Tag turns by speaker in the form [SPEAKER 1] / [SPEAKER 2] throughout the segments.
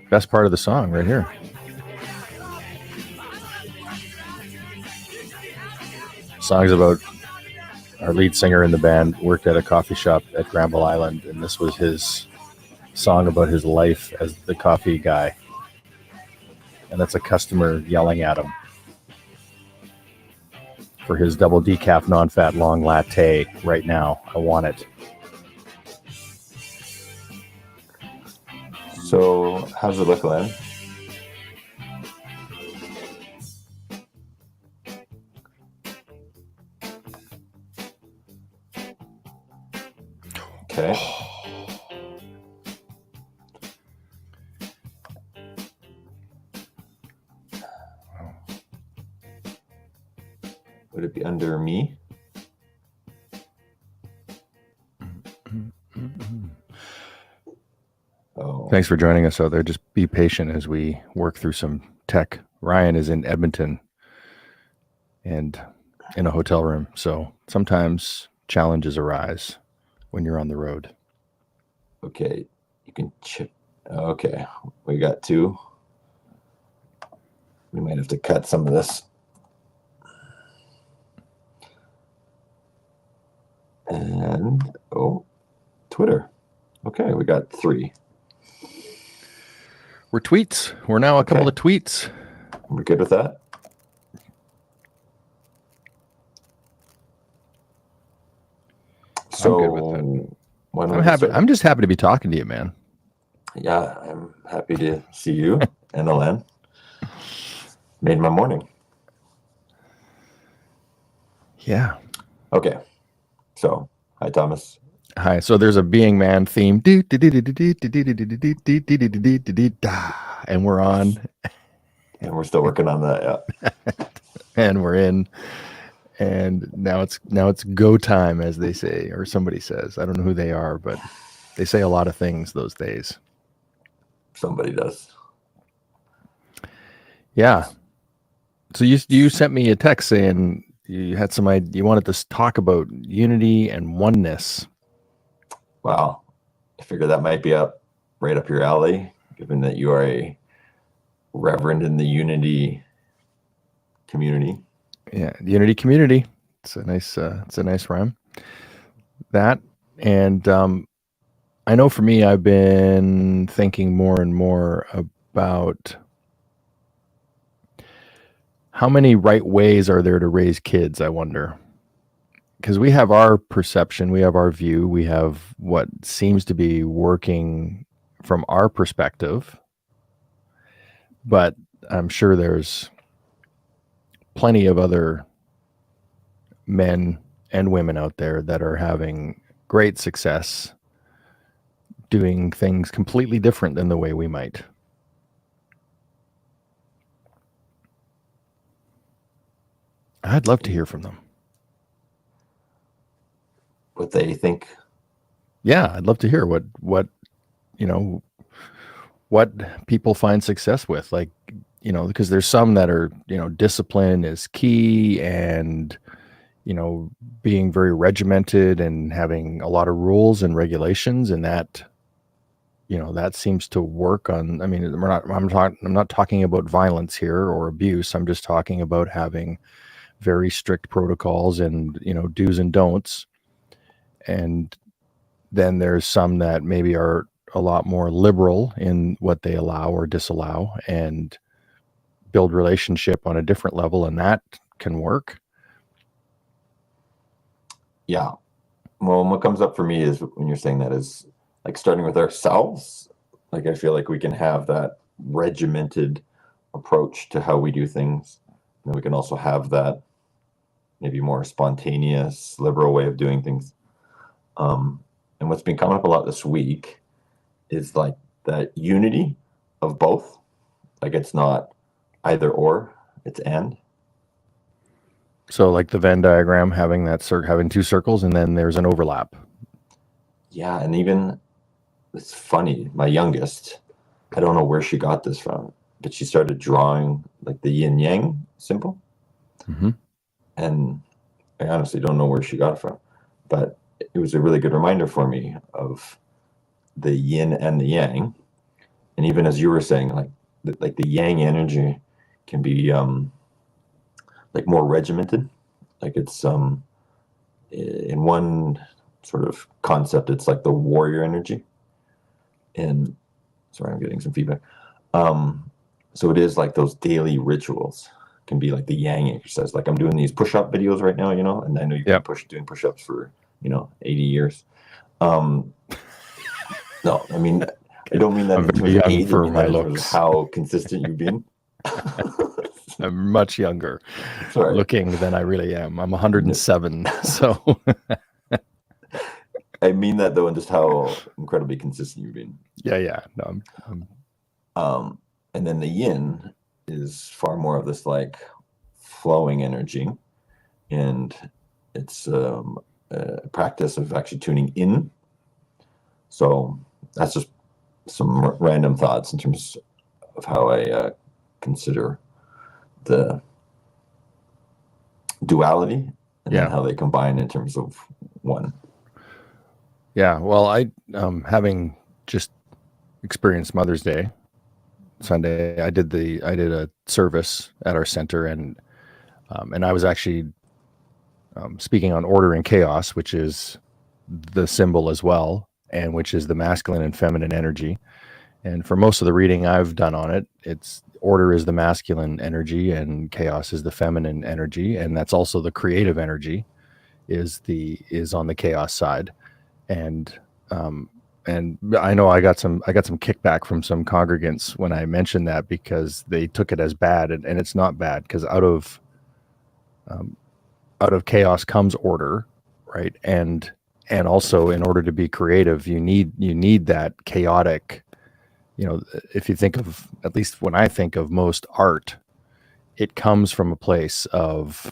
[SPEAKER 1] Best part of the song right here. Song's about our lead singer in the band worked at a coffee shop at Granville Island, and this was his song about his life as the coffee guy. And that's a customer yelling at him for his double decaf non-fat long latte right now. I want it.
[SPEAKER 2] So how's it look, Len? Okay. Would it be under me?
[SPEAKER 1] Oh. Thanks for joining us out there. Just be patient as we work through some tech. Ryan is in Edmonton and in a hotel room. So sometimes challenges arise when you're on the road.
[SPEAKER 2] Okay. You can chip. Okay. We got two. We might have to cut some of this. And, Twitter. Okay, we got 3.
[SPEAKER 1] We're tweets. We're now a couple of tweets.
[SPEAKER 2] We're good with that? So,
[SPEAKER 1] I'm good with that. I'm just happy to be talking to you, man.
[SPEAKER 2] Yeah, I'm happy to see you and Alain. Made my morning.
[SPEAKER 1] Yeah.
[SPEAKER 2] Okay. So, hi, Thomas.
[SPEAKER 1] Hi. So there's a being man theme. And we're on.
[SPEAKER 2] And we're still working on that, yeah.
[SPEAKER 1] And we're in. And now it's go time, as they say, or somebody says. I don't know who they are, but they say a lot of things those days.
[SPEAKER 2] Somebody does.
[SPEAKER 1] Yeah. So you sent me a text saying you had some idea, you wanted to talk about unity and oneness.
[SPEAKER 2] Wow. I figure that might be right up your alley, given that you are a reverend in the unity community.
[SPEAKER 1] Yeah, the unity community. It's a nice rhyme. That, and I know for me, I've been thinking more and more about how many right ways are there to raise kids, I wonder. Because we have our perception, we have our view, we have what seems to be working from our perspective. But I'm sure there's plenty of other men and women out there that are having great success doing things completely different than the way we might. I'd love to hear from them.
[SPEAKER 2] What they think.
[SPEAKER 1] Yeah, I'd love to hear what people find success with, like, because there's some that are, discipline is key and, being very regimented and having a lot of rules and regulations, and that, that seems to work on, I'm not talking about violence here or abuse. I'm just talking about having very strict protocols and, do's and don'ts. And then there's some that maybe are a lot more liberal in what they allow or disallow and build relationship on a different level, and that can work.
[SPEAKER 2] Yeah. Well, what comes up for me is when you're saying that is like starting with ourselves. Like, I feel like we can have that regimented approach to how we do things. And we can also have that maybe more spontaneous, liberal way of doing things. And what's been coming up a lot this week is like that unity of both. Like, it's not either or, it's and.
[SPEAKER 1] So like the Venn diagram, having having 2 circles, and then there's an overlap.
[SPEAKER 2] Yeah, and even it's funny. My youngest, I don't know where she got this from, but she started drawing like the yin yang symbol.
[SPEAKER 1] Mm-hmm.
[SPEAKER 2] And I honestly don't know where she got it from, but it was a really good reminder for me of the yin and the yang. And even as you were saying, like the yang energy can be like more regimented. Like it's in one sort of concept, it's like the warrior energy. And sorry, I'm getting some feedback. So it is like those daily rituals can be like the yang exercise. Like I'm doing these push-up videos right now, and I know you've been doing push-ups for 80 years. No, I mean, I don't mean that in terms of age. I mean that in terms of how consistent you've been.
[SPEAKER 1] I'm much younger looking than I really am. I'm 107, so.
[SPEAKER 2] I mean that though, and just how incredibly consistent you've been.
[SPEAKER 1] Yeah. No,
[SPEAKER 2] and then the yin is far more of this like flowing energy, and it's a practice of actually tuning in. So that's just some random thoughts in terms of how I consider the duality and then how they combine in terms of one.
[SPEAKER 1] Yeah, well, I having just experienced Mother's Day Sunday, I did a service at our center, and I was actually speaking on order and chaos, which is the symbol as well, and which is the masculine and feminine energy. And for most of the reading I've done on it, it's order is the masculine energy and chaos is the feminine energy, and that's also the creative energy is on the chaos side. And I know I got some kickback from some congregants when I mentioned that, because they took it as bad, and it's not bad, because out of chaos comes order, right? And also, in order to be creative, you need that chaotic. If you think of, at least when I think of most art, it comes from a place of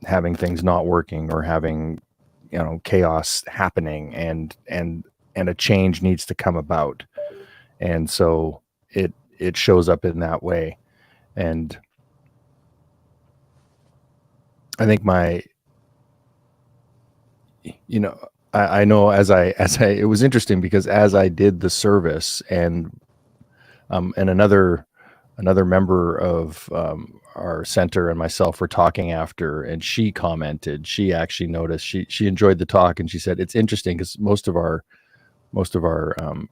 [SPEAKER 1] having things not working or having chaos happening, and a change needs to come about, and so it shows up in that way. And I think I know as I it was interesting, because as I did the service, and another member of our center and myself were talking after, and she commented, she actually noticed, she enjoyed the talk, and she said it's interesting because most of our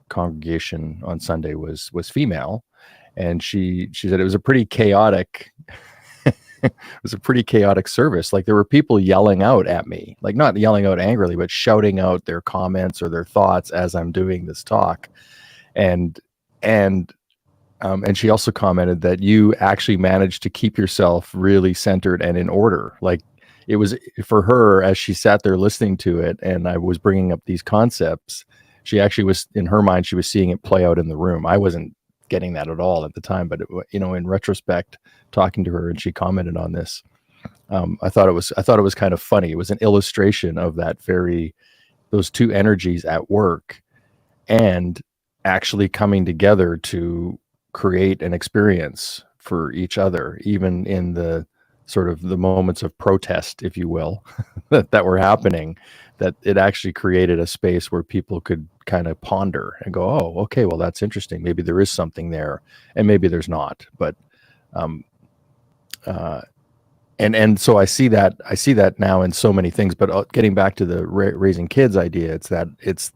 [SPEAKER 1] congregation on Sunday was female, and she said it was a pretty chaotic it was a pretty chaotic service. Like, there were people yelling out at me, like not yelling out angrily, but shouting out their comments or their thoughts as I'm doing this talk. And she also commented that you actually managed to keep yourself really centered and in order. Like, it was, for her, as she sat there listening to it, and I was bringing up these concepts, she actually was, in her mind, she was seeing it play out in the room. I wasn't getting that at all at the time, but in retrospect, talking to her, and she commented on this, I thought it was kind of funny. It was an illustration of those two energies at work, and actually coming together to create an experience for each other, even in the sort of the moments of protest, if you will, that were happening, that it actually created a space where people could kind of ponder and go, oh, okay, well, that's interesting. Maybe there is something there, and maybe there's not. But and so I see that now in so many things. But getting back to the raising kids idea, it's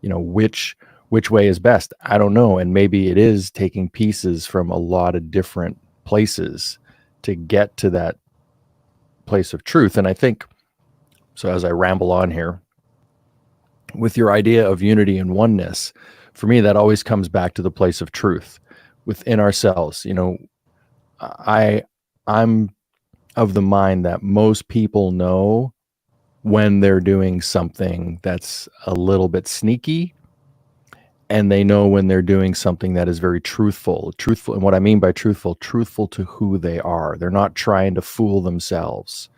[SPEAKER 1] which way is best? I don't know. And maybe it is taking pieces from a lot of different places to get to that place of truth. And I think, so as I ramble on here, with your idea of unity and oneness, for me, that always comes back to the place of truth within ourselves. I'm of the mind that most people know when they're doing something that's a little bit sneaky, and they know when they're doing something that is very truthful. And what I mean by truthful to who they are. They're not trying to fool themselves.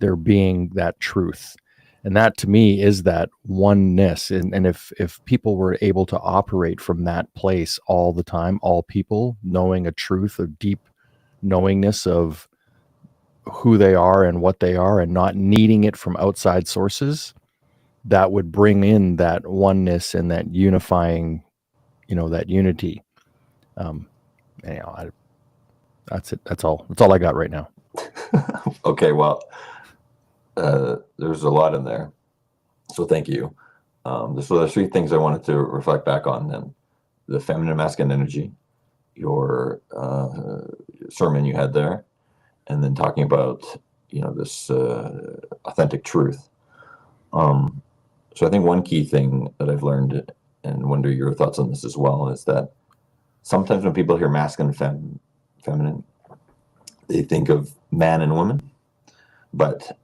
[SPEAKER 1] They're being that truth. And that, to me, is that oneness. And if people were able to operate from that place all the time, all people knowing a truth, a deep knowingness of who they are and what they are, and not needing it from outside sources, that would bring in that oneness and that unifying, that unity. Anyhow, that's it. That's all I got right now.
[SPEAKER 2] Okay, well, there's a lot in there, so thank you. So there's 3 things I wanted to reflect back on then: the feminine and masculine energy, your sermon you had there, and then talking about this authentic truth. So I think one key thing that I've learned, and wonder your thoughts on this as well, is that sometimes when people hear masculine and feminine, they think of man and woman. But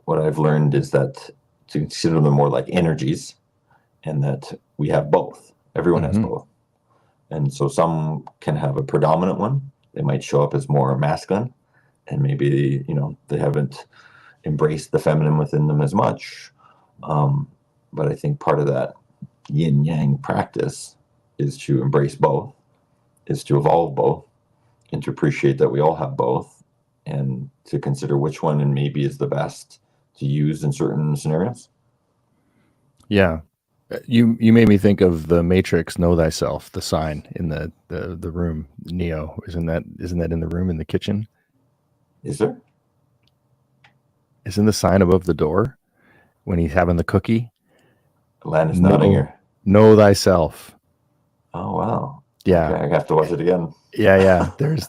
[SPEAKER 2] what I've learned is that to consider them more like energies, and that we have both. Everyone has both. And so some can have a predominant one. They might show up as more masculine, and maybe, they haven't embraced the feminine within them as much. But I think part of that yin yang practice is to embrace both, is to evolve both, and to appreciate that we all have both, and to consider which one and maybe is the best to use in certain scenarios.
[SPEAKER 1] Yeah. You made me think of the Matrix, Know Thyself, the sign in the room. Neo, isn't that in the room in the kitchen?
[SPEAKER 2] Is there?
[SPEAKER 1] Isn't the sign above the door when he's having the cookie?
[SPEAKER 2] Lan is nodding here.
[SPEAKER 1] Know Thyself.
[SPEAKER 2] Oh wow.
[SPEAKER 1] Yeah.
[SPEAKER 2] Okay, I have to watch it again.
[SPEAKER 1] Yeah. There's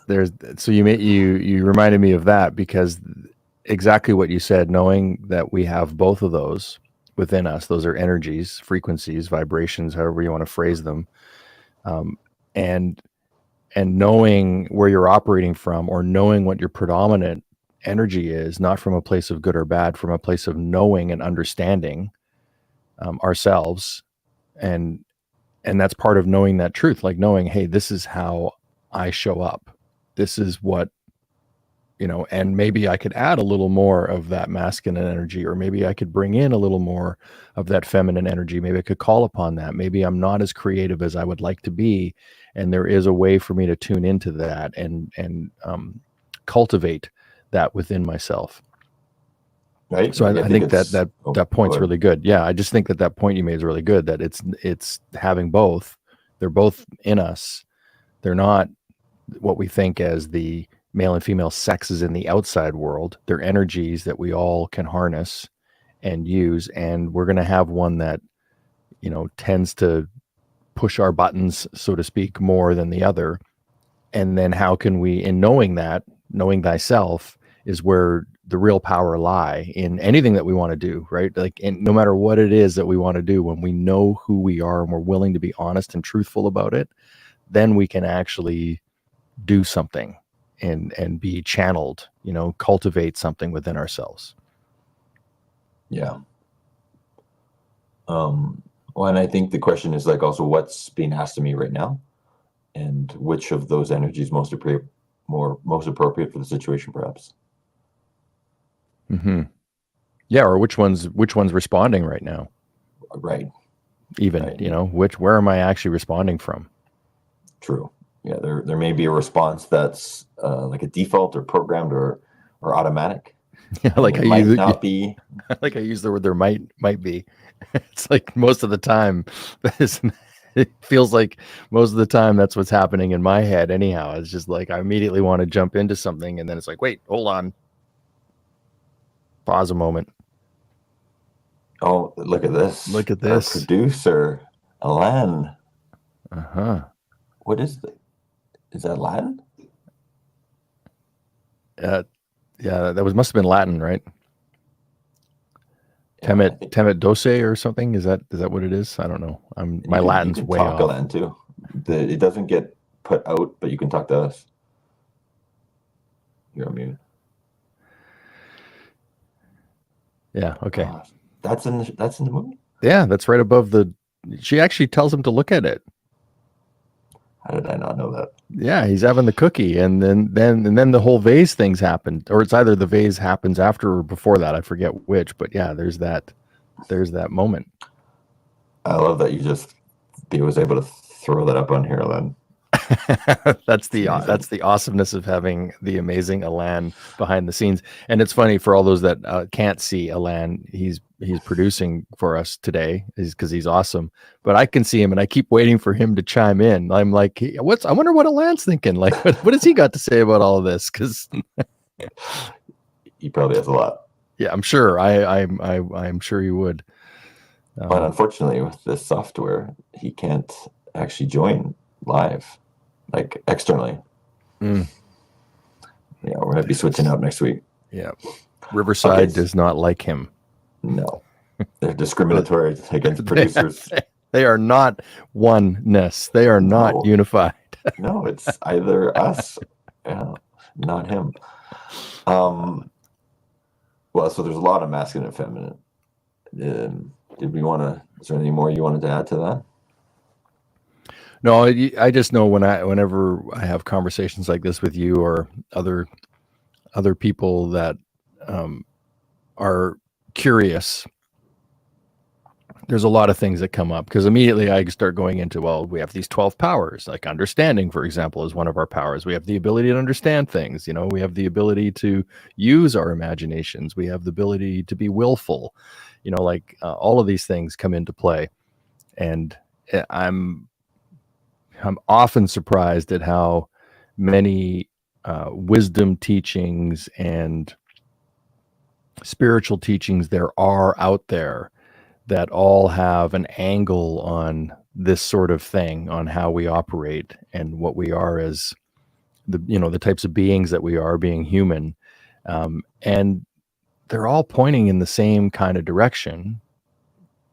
[SPEAKER 1] so you reminded me of that, because exactly what you said, knowing that we have both of those within us. Those are energies, frequencies, vibrations, however you want to phrase them. And knowing where you're operating from, or knowing what your predominant energy is, not from a place of good or bad, from a place of knowing and understanding ourselves. And that's part of knowing that truth, like knowing, hey, this is how I show up. This is what, and maybe I could add a little more of that masculine energy, or maybe I could bring in a little more of that feminine energy. Maybe I could call upon that. Maybe I'm not as creative as I would like to be, and there is a way for me to tune into that and cultivate that within myself.
[SPEAKER 2] Right.
[SPEAKER 1] So I think that point's really good. Yeah, I just think that point you made is really good. That it's having both. They're both in us. They're not what we think as the male and female sexes in the outside world. They're energies that we all can harness and use, and we're going to have one that tends to push our buttons, so to speak, more than the other. And then how can we, in knowing thyself is where the real power lie in anything that we want to do, right? Like, and no matter what it is that we want to do, when we know who we are and we're willing to be honest and truthful about it, then we can actually do something and be channeled, cultivate something within ourselves.
[SPEAKER 2] Yeah. Well, and I think the question is like also what's being asked of me right now, and which of those energies most appropriate for the situation, perhaps.
[SPEAKER 1] Yeah, or which one's responding right now?
[SPEAKER 2] Right.
[SPEAKER 1] Even right. Where am I actually responding from?
[SPEAKER 2] True. Yeah, there may be a response that's like a default or programmed or automatic.
[SPEAKER 1] Yeah, like
[SPEAKER 2] it might not be.
[SPEAKER 1] Like I use the word there might be. It's like most of the time, it feels like most of the time that's what's happening in my head. Anyhow, it's just like I immediately want to jump into something, and then it's like, wait, hold on, pause a moment.
[SPEAKER 2] Oh, look at this!
[SPEAKER 1] Look at this,
[SPEAKER 2] our producer, Alan. What is that? Is that Latin?
[SPEAKER 1] Yeah, that must have been Latin, right? Temet dose or something. Is that what it is? I don't know. My Latin's way off.
[SPEAKER 2] Latin too. It doesn't get put out, but you can talk to us. You're on mute.
[SPEAKER 1] Yeah. Okay.
[SPEAKER 2] That's in the movie.
[SPEAKER 1] Yeah, that's right above the. She actually tells him to look at it.
[SPEAKER 2] How did I not know that?
[SPEAKER 1] Yeah, he's having the cookie, and then the whole vase things happened, or it's either the vase happens after or before that. I forget which, but yeah, there's that moment.
[SPEAKER 2] I love that you just was able to throw that up on here, Len.
[SPEAKER 1] That's
[SPEAKER 2] It's amazing.
[SPEAKER 1] the awesomeness of having the amazing Alan behind the scenes. And it's funny for all those that can't see Alan. He's producing for us today, is because he's awesome. But I can see him, and I keep waiting for him to chime in. I'm like, what's? I wonder what Alan's thinking. Like, what has he got to say about all of this? Because
[SPEAKER 2] He probably has a lot.
[SPEAKER 1] yeah, I'm sure. I'm sure he would.
[SPEAKER 2] But unfortunately, with this software, he can't actually join live, like externally.
[SPEAKER 1] Mm.
[SPEAKER 2] Yeah, we're gonna be switching up next week.
[SPEAKER 1] Yeah, Riverside does not like him.
[SPEAKER 2] No, they're discriminatory against producers.
[SPEAKER 1] They are not oneness. They are not unified.
[SPEAKER 2] No, it's either us, not him. Well, so there's a lot of masculine and feminine. Did we want to? Is there any more you wanted to add to that?
[SPEAKER 1] No, I just know whenever I have conversations like this with you or other people that are curious, there's a lot of things that come up, because immediately I start going into, well, we have these 12 powers, like understanding, for example, is one of our powers. We have the ability to understand things. We have the ability to use our imaginations. We have the ability to be willful. All of these things come into play, and I'm often surprised at how many wisdom teachings and spiritual teachings there are out there that all have an angle on this sort of thing, on how we operate and what we are as the types of beings that we are, being human. And they're all pointing in the same kind of direction,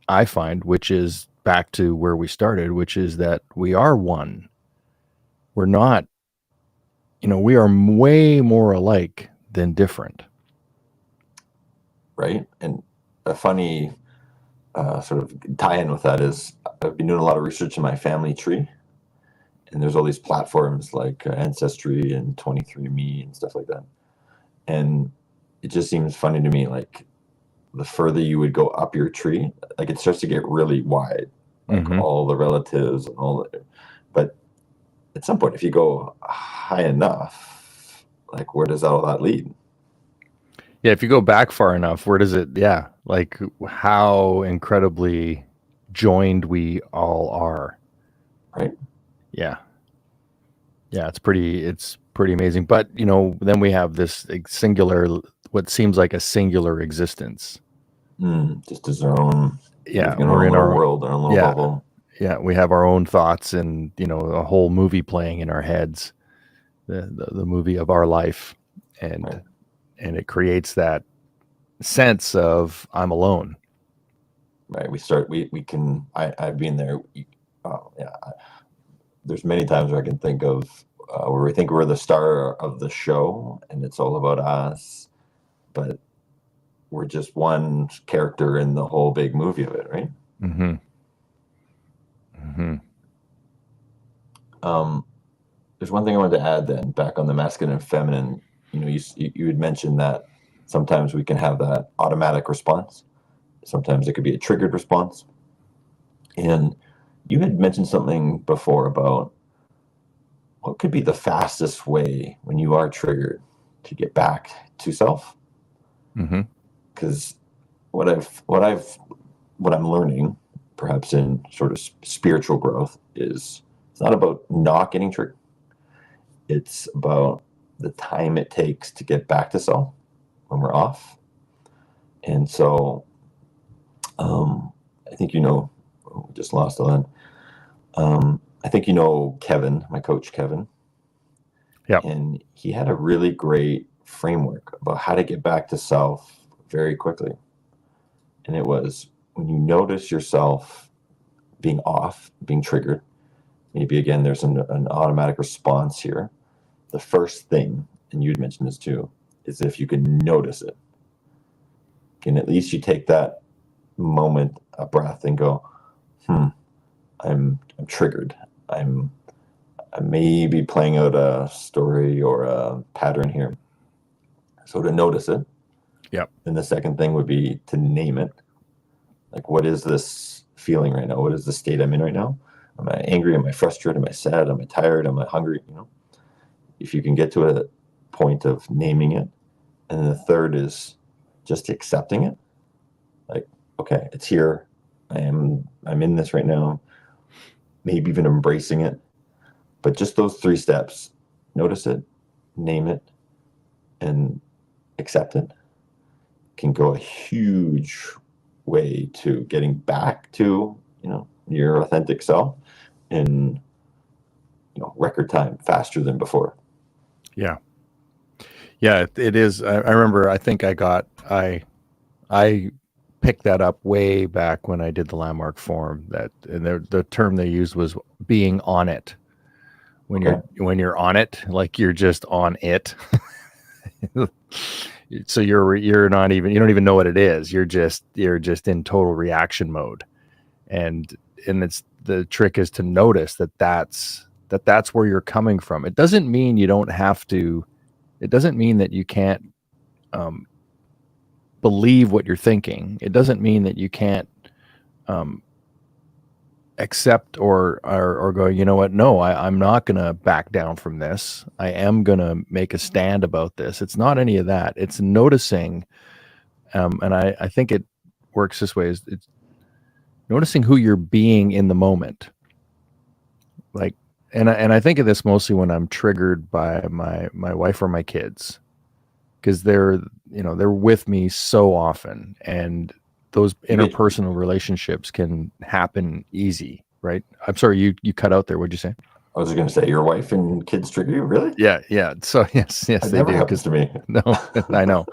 [SPEAKER 1] I find, which is back to where we started, which is that we are one. We're not, we are way more alike than different.
[SPEAKER 2] Right. And a funny sort of tie-in with that is I've been doing a lot of research in my family tree, and there's all these platforms like Ancestry and 23andMe and stuff like that. And it just seems funny to me, like the further you would go up your tree, like it starts to get really wide, like all the relatives and all that. But at some point, if you go high enough, like where does all that lead?
[SPEAKER 1] Yeah, if you go back far enough, where does it? Yeah, like how incredibly joined we all are.
[SPEAKER 2] Right.
[SPEAKER 1] Yeah. It's pretty amazing. But then we have this singular, what seems like a singular existence.
[SPEAKER 2] Just as our own.
[SPEAKER 1] Yeah,
[SPEAKER 2] we're in our world, our own little bubble.
[SPEAKER 1] Yeah, we have our own thoughts, and a whole movie playing in our heads, the movie of our life, and it creates that sense of I'm alone.
[SPEAKER 2] Right. We can. I've been there. There's many times where I can think of where we think we're the star of the show and it's all about us, but we're just one character in the whole big movie of it, right? There's one thing I wanted to add then, back on the masculine and feminine. You had mentioned that sometimes we can have that automatic response. Sometimes it could be a triggered response. And you had mentioned something before about what could be the fastest way when you are triggered to get back to self. Because what I'm learning, perhaps in sort of spiritual growth, is it's not about not getting triggered. It's about the time it takes to get back to self when we're off. And so, I think we just lost Ellen. I think Kevin, my coach Kevin.
[SPEAKER 1] Yeah.
[SPEAKER 2] And he had a really great framework about how to get back to self very quickly. And it was when you notice yourself being off, being triggered, maybe again there's an automatic response here. The first thing, and you'd mentioned this too, is if you can notice it. Can at least you take that moment, a breath, and go, I'm triggered. I may be playing out a story or a pattern here. So to notice it.
[SPEAKER 1] Yep.
[SPEAKER 2] And the second thing would be to name it. Like, what is this feeling right now? What is the state I'm in right now? Am I angry? Am I frustrated? Am I sad? Am I tired? Am I hungry? If you can get to a point of naming it. And then the third is just accepting it. Like, okay, it's here. I'm in this right now. Maybe even embracing it. But just those 3 steps, notice it, name it, and accept it, can go a huge way to getting back to, your authentic self in, record time, faster than before.
[SPEAKER 1] Yeah. Yeah, it is. I remember, I think I picked that up way back when I did the Landmark Forum, and the term they used was being on it. When you're on it, like you're just on it. So you're not even, you don't even know what it is. You're just in total reaction mode. And it's, the trick is to notice that's where you're coming from. It doesn't mean you don't have to, it doesn't mean that you can't believe what you're thinking. It doesn't mean that you can't accept or go, you know what? No, I'm not going to back down from this. I am going to make a stand about this. It's not any of that. It's noticing. And I think it works this way, is it's noticing who you're being in the moment. Like, and I think of this mostly when I'm triggered by my wife or my kids, because they're with me so often, and those interpersonal relationships can happen easy, right? I'm sorry, you cut out there. What'd you say?
[SPEAKER 2] I was going to say, your wife and kids trigger you, really?
[SPEAKER 1] Yeah. So yes,
[SPEAKER 2] It
[SPEAKER 1] they
[SPEAKER 2] never
[SPEAKER 1] do.
[SPEAKER 2] happens to me.
[SPEAKER 1] No, I know.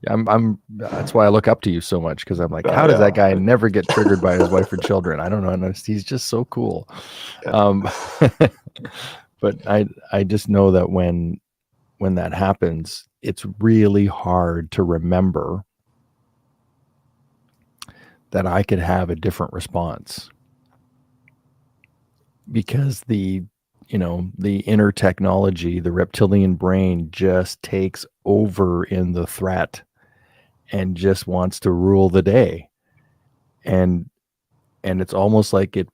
[SPEAKER 1] I'm. That's why I look up to you so much, because I'm like, how does
[SPEAKER 2] Yeah.
[SPEAKER 1] that guy never get triggered by his wife or children? I don't know. He's just so cool.
[SPEAKER 2] Yeah.
[SPEAKER 1] But I just know that when that happens, it's really hard to remember that I could have a different response, because the inner technology, the reptilian brain, just takes over in the threat and just wants to rule the day. And it's almost like it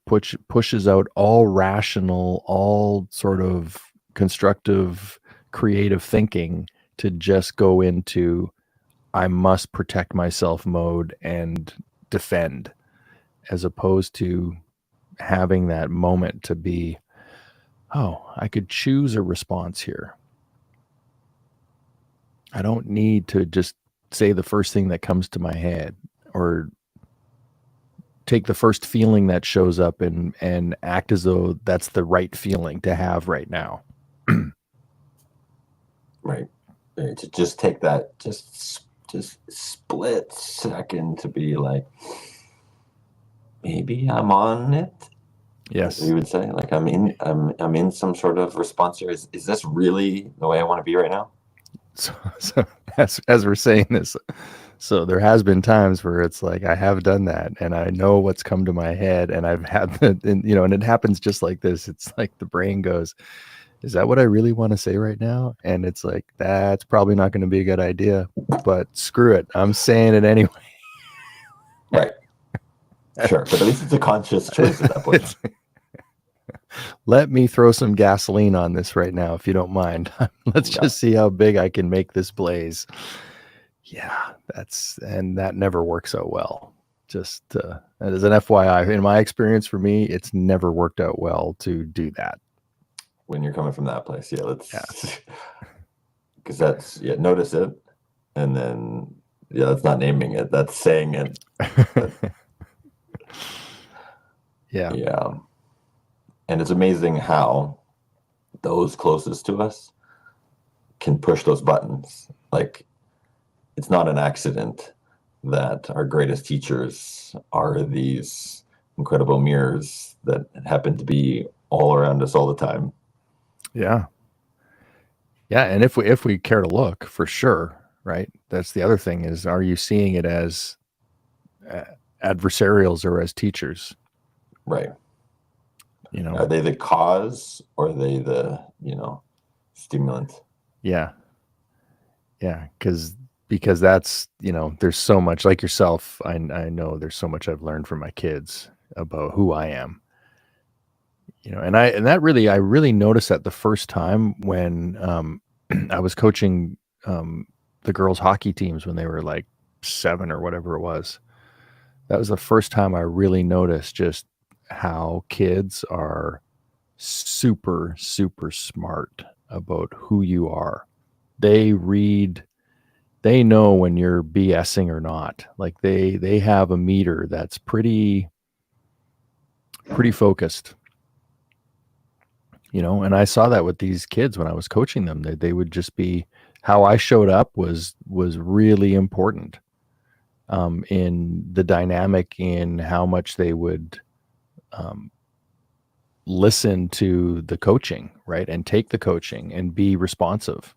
[SPEAKER 1] pushes out all rational, all sort of constructive, creative thinking to just go into, I must protect myself mode and defend, as opposed to having that moment to be, oh, I could choose a response here. I don't need to just say the first thing that comes to my head, or take the first feeling that shows up and act as though that's the right feeling to have right now.
[SPEAKER 2] Right. To just take that just split second to be like, maybe I'm on it.
[SPEAKER 1] Yes.
[SPEAKER 2] You would say, like, I'm in some sort of response here. Is this really the way I want to be right now?
[SPEAKER 1] So as we're saying this, so there has been times where it's like, I have done that, and I know what's come to my head, and I've had and it happens just like this. It's like the brain goes, is that what I really want to say right now? And it's like, that's probably not going to be a good idea, but screw it, I'm saying it anyway.
[SPEAKER 2] Right. Sure. But at least it's a conscious choice at that point.
[SPEAKER 1] Let me throw some gasoline on this right now, if you don't mind. Let's just see how big I can make this blaze. Yeah, that never works out well. Just as an FYI, in my experience, for me, it's never worked out well to do that.
[SPEAKER 2] When you're coming from that place, because that's notice it, and then that's not naming it, that's saying it. Yeah. And it's amazing how those closest to us can push those buttons. Like, it's not an accident that our greatest teachers are these incredible mirrors that happen to be all around us all the time.
[SPEAKER 1] Yeah. And if we care to look, for sure, right? That's the other thing, is, are you seeing it as adversarials or as teachers?
[SPEAKER 2] Right. Are they the cause, or are they the, stimulant?
[SPEAKER 1] Yeah. Because that's, there's so much, like yourself. I know there's so much I've learned from my kids about who I am. And I really noticed that the first time when I was coaching the girls hockey teams when they were like 7 or whatever it was. That was the first time I really noticed just how kids are super, super smart about who you are. They know when you're BSing or not. Like they have a meter that's pretty focused. And I saw that with these kids when I was coaching them. They would just be, how I showed up was really important in the dynamic, in how much they would listen to the coaching, right, and take the coaching and be responsive.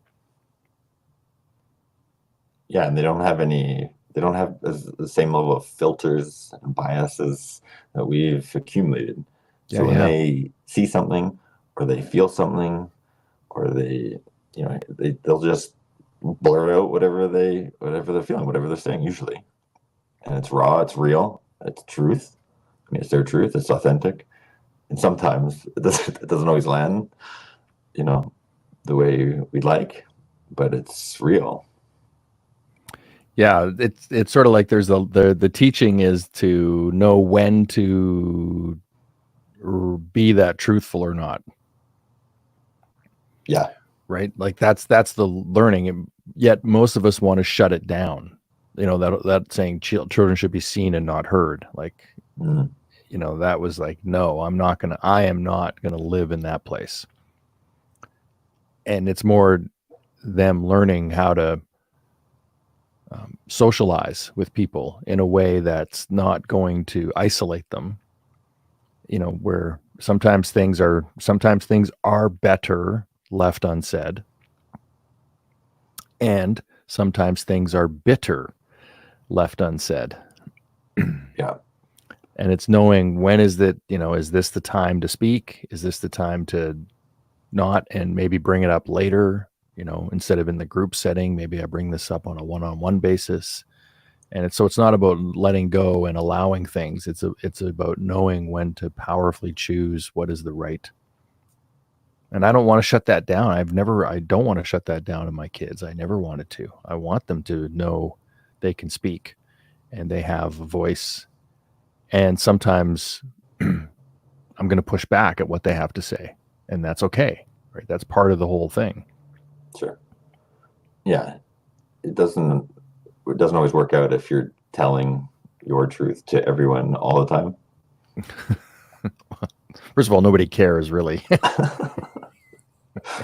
[SPEAKER 2] Yeah, and they don't have the same level of filters and biases that we've accumulated. So when they see something or they feel something or they'll just blurt out whatever they're feeling, whatever they're saying usually. And it's raw, it's real, it's truth. I mean, it's their truth, it's authentic. And sometimes it doesn't always land, the way we'd like, but it's real.
[SPEAKER 1] Yeah, it's sort of like there's the teaching is to know when to be that truthful or not.
[SPEAKER 2] Yeah.
[SPEAKER 1] Right? Like that's the learning. And yet most of us want to shut it down. That saying children should be seen and not heard. Like, that was like, no, I am not gonna live in that place. And it's more them learning how to socialize with people in a way that's not going to isolate them. Where sometimes things are better left unsaid, and sometimes things are bitter left unsaid.
[SPEAKER 2] Yeah.
[SPEAKER 1] And it's knowing when is that, is this the time to speak? Is this the time to not, and maybe bring it up later, instead of in the group setting, maybe I bring this up on a one-on-one basis. And it's not about letting go and allowing things. It's about knowing when to powerfully choose what is the right. And I don't want to shut that down. I don't want to shut that down in my kids. I never wanted to. I want them to know they can speak and they have a voice. And sometimes I'm going to push back at what they have to say. And that's okay, right? That's part of the whole thing.
[SPEAKER 2] Sure. Yeah. It doesn't always work out if you're telling your truth to everyone all the time.
[SPEAKER 1] First of all, nobody cares, really.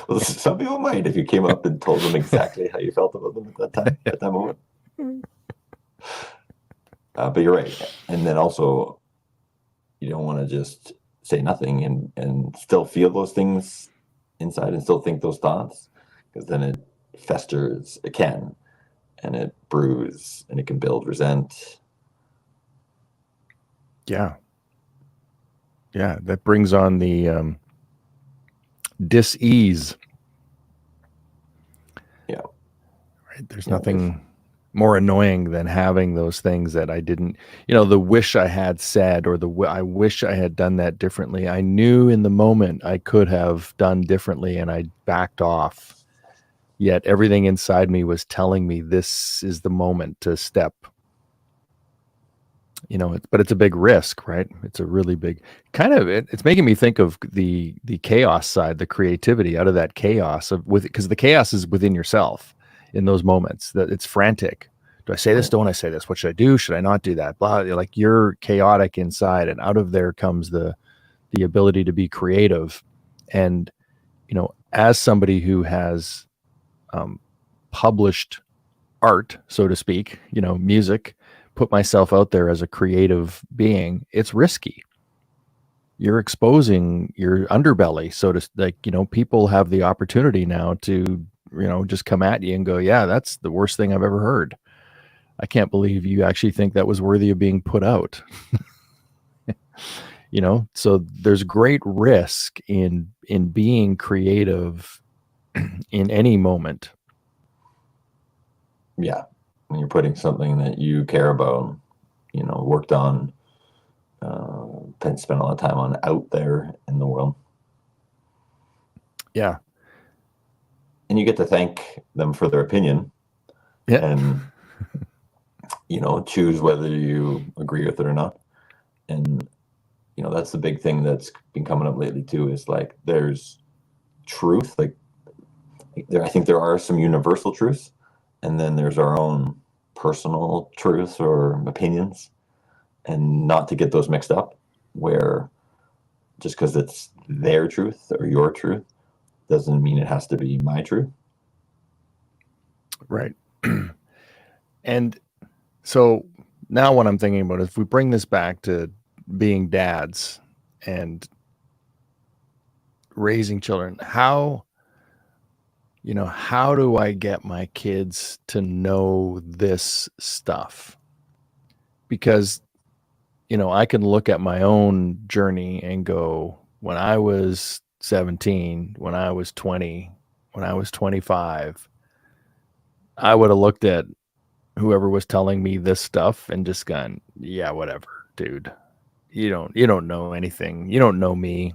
[SPEAKER 2] Well, some people might if you came up and told them exactly how you felt about them at that time, at that moment. But you're right. And then also, you don't want to just say nothing and still feel those things inside and still think those thoughts, because then it festers. It can, and it brews, and it can build resent.
[SPEAKER 1] Yeah, that brings on the dis-ease.
[SPEAKER 2] Yeah,
[SPEAKER 1] right. There's nothing more annoying than having those things that I didn't, the wish I had said, or I wish I had done that differently. I knew in the moment I could have done differently, and I backed off. Yet everything inside me was telling me this is the moment to step. But it's a big risk, right? It's a really big kind of. It's making me think of the chaos side, the creativity out of that chaos because the chaos is within yourself in those moments. That it's frantic. Do I say this? Don't I say this? What should I do? Should I not do that? Blah. Like you're chaotic inside, and out of there comes the ability to be creative. And as somebody who has published art, so to speak, music, put myself out there as a creative being, it's risky. You're exposing your underbelly, so to like, people have the opportunity now to, just come at you and go, yeah, that's the worst thing I've ever heard. I can't believe you actually think that was worthy of being put out. So there's great risk in being creative in any moment.
[SPEAKER 2] Yeah. When you're putting something that you care about, worked on, spend a lot of time on out there in the world.
[SPEAKER 1] Yeah.
[SPEAKER 2] And you get to thank them for their opinion
[SPEAKER 1] Yeah.
[SPEAKER 2] and, choose whether you agree with it or not. And, that's the big thing that's been coming up lately too, is like there's truth. Like I think there are some universal truths, and then there's our own personal truths or opinions, and not to get those mixed up, where just because it's their truth or your truth doesn't mean it has to be my truth.
[SPEAKER 1] Right. And so now what I'm thinking about is, if we bring this back to being dads and raising children, how do I get my kids to know this stuff? Because, I can look at my own journey and go, when I was 17, when I was 20, when I was 25, I would have looked at whoever was telling me this stuff and just gone, yeah, whatever, dude. You don't know anything. You don't know me.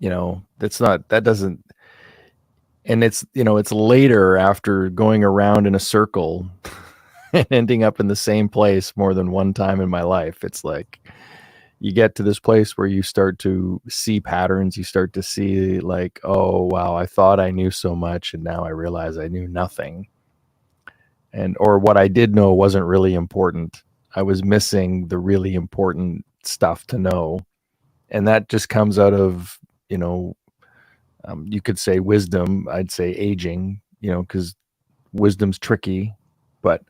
[SPEAKER 1] That doesn't, and it's later, after going around in a circle and ending up in the same place more than one time in my life. It's like you get to this place where you start to see patterns. You start to see like, oh, wow, I thought I knew so much, and now I realize I knew nothing. Or what I did know wasn't really important. I was missing the really important stuff to know. And that just comes out of, you could say wisdom. I'd say aging, because wisdom's tricky, but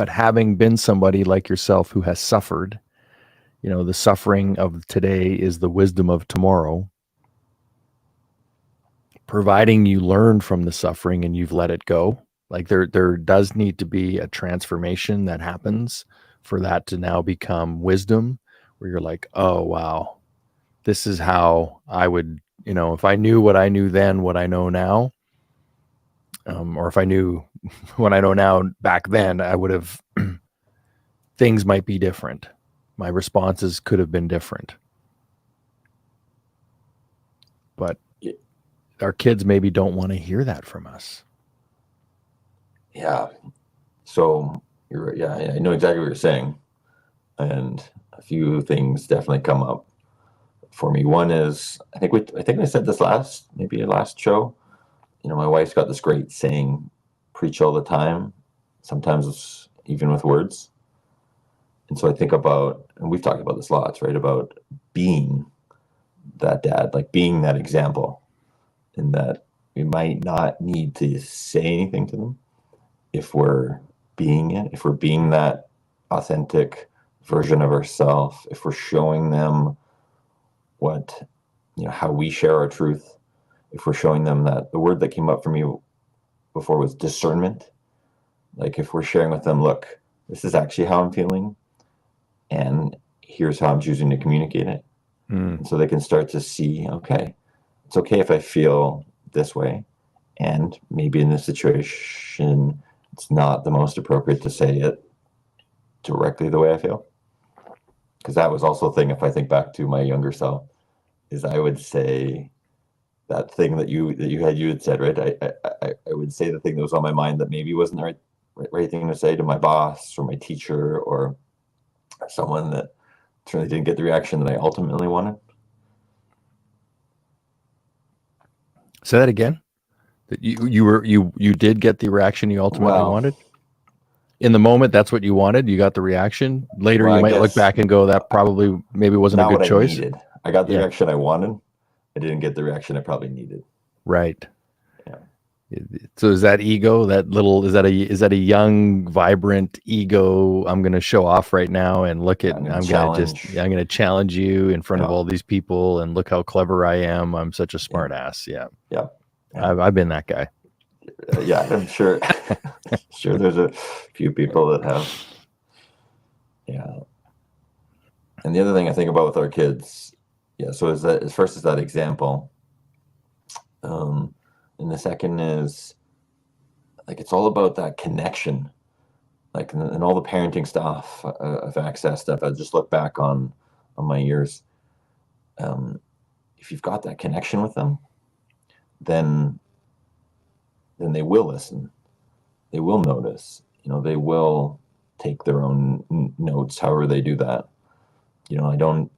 [SPEAKER 1] having been somebody like yourself who has suffered, the suffering of today is the wisdom of tomorrow. Providing you learn from the suffering and you've let it go. Like there does need to be a transformation that happens for that to now become wisdom, where you're like, oh, wow, this is how I would, if I knew what I knew then, what I know now, or if I knew what I know now back then, I would have, things might be different. My responses could have been different. But our kids maybe don't want to hear that from us.
[SPEAKER 2] Yeah. So I know exactly what you're saying. And a few things definitely come up for me. One is, I think I said this last show. My wife's got this great saying, preach all the time, sometimes it's even with words. And so I think about, and we've talked about this lots, right? About being that dad, like being that example, in that we might not need to say anything to them if we're being it, if we're being that authentic version of ourselves, if we're showing them what, how we share our truth, if we're showing them that the word that came up for me before was discernment. Like if we're sharing with them, look, this is actually how I'm feeling, and here's how I'm choosing to communicate it. And so they can start to see, okay, it's okay if I feel this way, and maybe in this situation, it's not the most appropriate to say it directly the way I feel. Because that was also a thing, if I think back to my younger self, is I would say that thing that you had said, right? I would say the thing that was on my mind that maybe wasn't the right thing to say to my boss or my teacher or someone that certainly didn't get the reaction that I ultimately wanted.
[SPEAKER 1] Say that again. That you did get the reaction you ultimately wanted? In the moment, that's what you wanted. You got the reaction. Later, you might look back and go, that probably maybe wasn't a good choice.
[SPEAKER 2] Not what I needed. I got the reaction I wanted. I didn't get the reaction I probably needed.
[SPEAKER 1] Right.
[SPEAKER 2] Yeah.
[SPEAKER 1] So is that ego, is that a young, vibrant ego? I'm going to show off right now and look at, I'm going to challenge you in front of all these people and look how clever I am. I'm such a smart ass. Yeah.
[SPEAKER 2] Yeah.
[SPEAKER 1] I've been that guy.
[SPEAKER 2] Yeah, I'm sure. Sure, there's a few people that have. Yeah. And the other thing I think about with our kids, so is that example. And the second is, like, it's all about that connection, like, and all the parenting stuff I've accessed stuff. I just look back on on my ears. If you've got that connection with them, then they will listen. They will notice. They will take their own notes, however they do that. I don't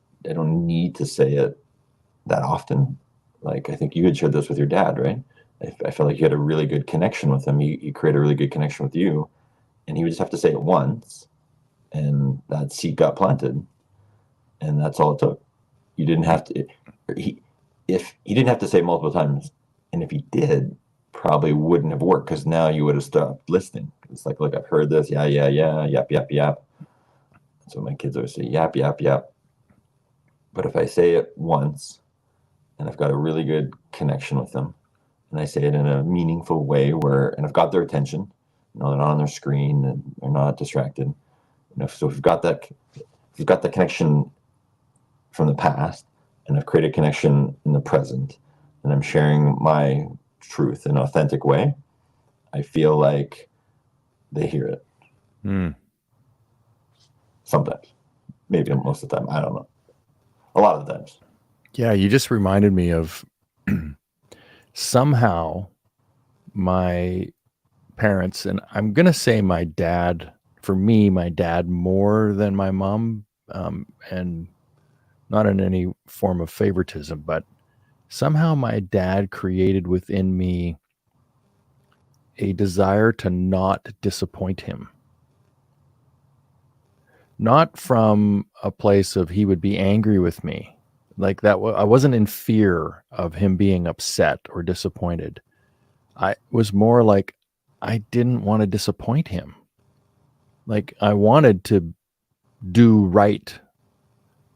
[SPEAKER 2] need to say it that often. Like, I think you had shared this with your dad, right? I felt like you had a really good connection with him. He created a really good connection with you, and he would just have to say it once, and that seed got planted, and that's all it took. You didn't have to. If he didn't have to say it multiple times, and if he did, probably wouldn't have worked, because now you would have stopped listening. It's like, look, I've heard this, yeah, yap, yap, yap. So my kids always say yap, yap, yap. But if I say it once, and I've got a really good connection with them, and I say it in a meaningful way and I've got their attention, they're not on their screen and they're not distracted. So if you've got that connection from the past, and I've created a connection in the present, and I'm sharing my truth in an authentic way, I feel like they hear it. Sometimes, maybe most of the time, I don't know. A lot of the times.
[SPEAKER 1] Yeah, you just reminded me of somehow my parents, and I'm going to say my dad, for me, my dad more than my mom, and not in any form of favoritism, but somehow my dad created within me a desire to not disappoint him. Not from a place of he would be angry with me. Like that, I wasn't in fear of him being upset or disappointed. I was more like, I didn't want to disappoint him. Like, I wanted to do right,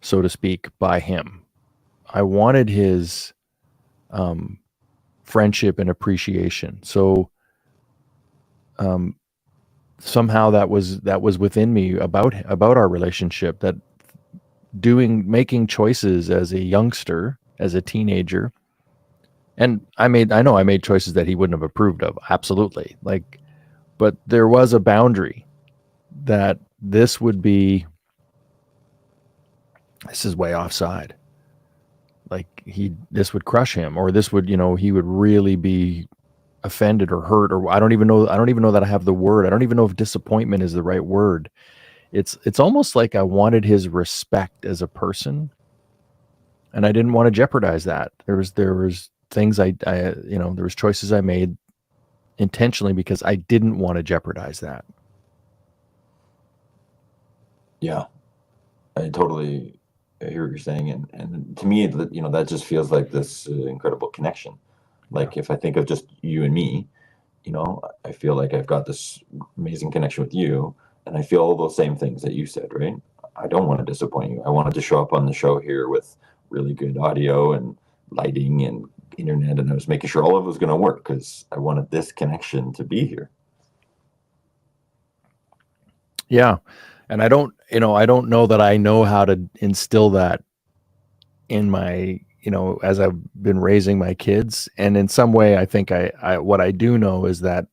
[SPEAKER 1] so to speak, by him. I wanted his friendship and appreciation. So somehow that was within me about our relationship, that making choices as a youngster, as a teenager. And I know I made choices that he wouldn't have approved of. Absolutely. But there was a boundary that this is way offside. Like this would crush him, or this would, he would really be offended or hurt, or I don't even know that I have the word. I don't even know if disappointment is the right word. It's almost like I wanted his respect as a person, and I didn't want to jeopardize that. There was things there was choices I made intentionally because I didn't want to jeopardize that.
[SPEAKER 2] Yeah, I totally hear what you're saying, and to me, that just feels like this incredible connection. Like, if I think of just you and me, I feel like I've got this amazing connection with you, and I feel all those same things that you said, right? I don't want to disappoint you. I wanted to show up on the show here with really good audio and lighting and internet, and I was making sure all of it was going to work because I wanted this connection to be here.
[SPEAKER 1] Yeah. And I don't know that I know how to instill that in my, as I've been raising my kids. And in some way, I think what I do know is that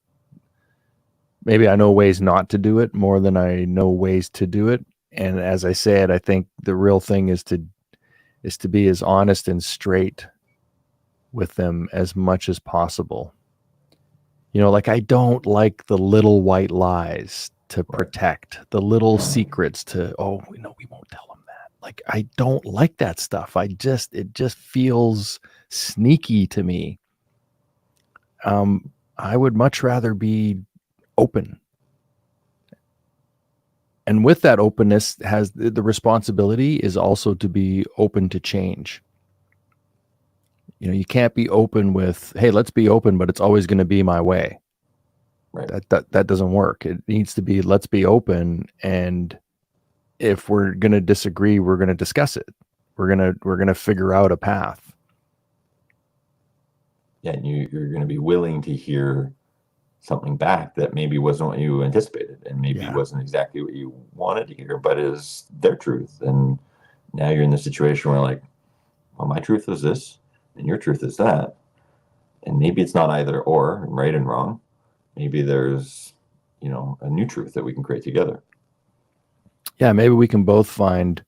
[SPEAKER 1] maybe I know ways not to do it more than I know ways to do it. And as I said, I think the real thing is to be as honest and straight with them as much as possible. Like, I don't like the little white lies to protect, the little secrets we won't tell them that. Like, I don't like that stuff. It just feels sneaky to me. I would much rather be open. And with that openness has the responsibility is also to be open to change. You can't be open with, hey, let's be open, but it's always going to be my way.
[SPEAKER 2] Right.
[SPEAKER 1] That doesn't work. It needs to be, let's be open, and if we're going to disagree, we're going to discuss it. We're going to figure out a path.
[SPEAKER 2] Yeah, and you're going to be willing to hear something back that maybe wasn't what you anticipated, and maybe wasn't exactly what you wanted to hear, but is their truth. And now you're in the situation where, like, well, my truth is this, and your truth is that, and maybe it's not either or, right and wrong. Maybe there's, a new truth that we can create together.
[SPEAKER 1] Yeah, maybe we can both find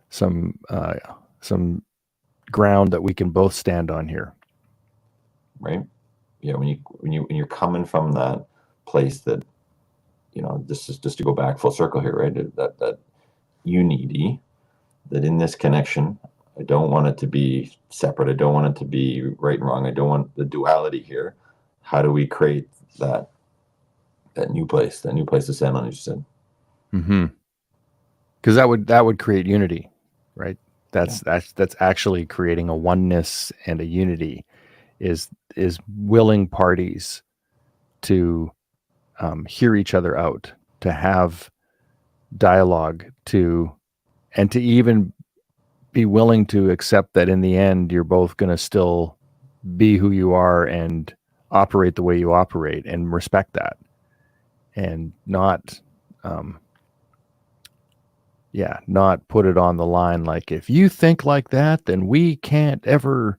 [SPEAKER 1] some ground that we can both stand on here.
[SPEAKER 2] Right. Yeah. When you're coming from that place that, this is just to go back full circle here, right? That unity, that in this connection, I don't want it to be separate. I don't want it to be right and wrong. I don't want the duality here. How do we create that new place to stand on, as you said?
[SPEAKER 1] Mm-hmm. Because that would create unity, right? That's actually creating a oneness and a unity. Is willing parties to hear each other out, to have dialogue, and to even be willing to accept that in the end you're both going to still be who you are and operate the way you operate, and respect that, and not not put it on the line like, if you think like that, then we can't ever,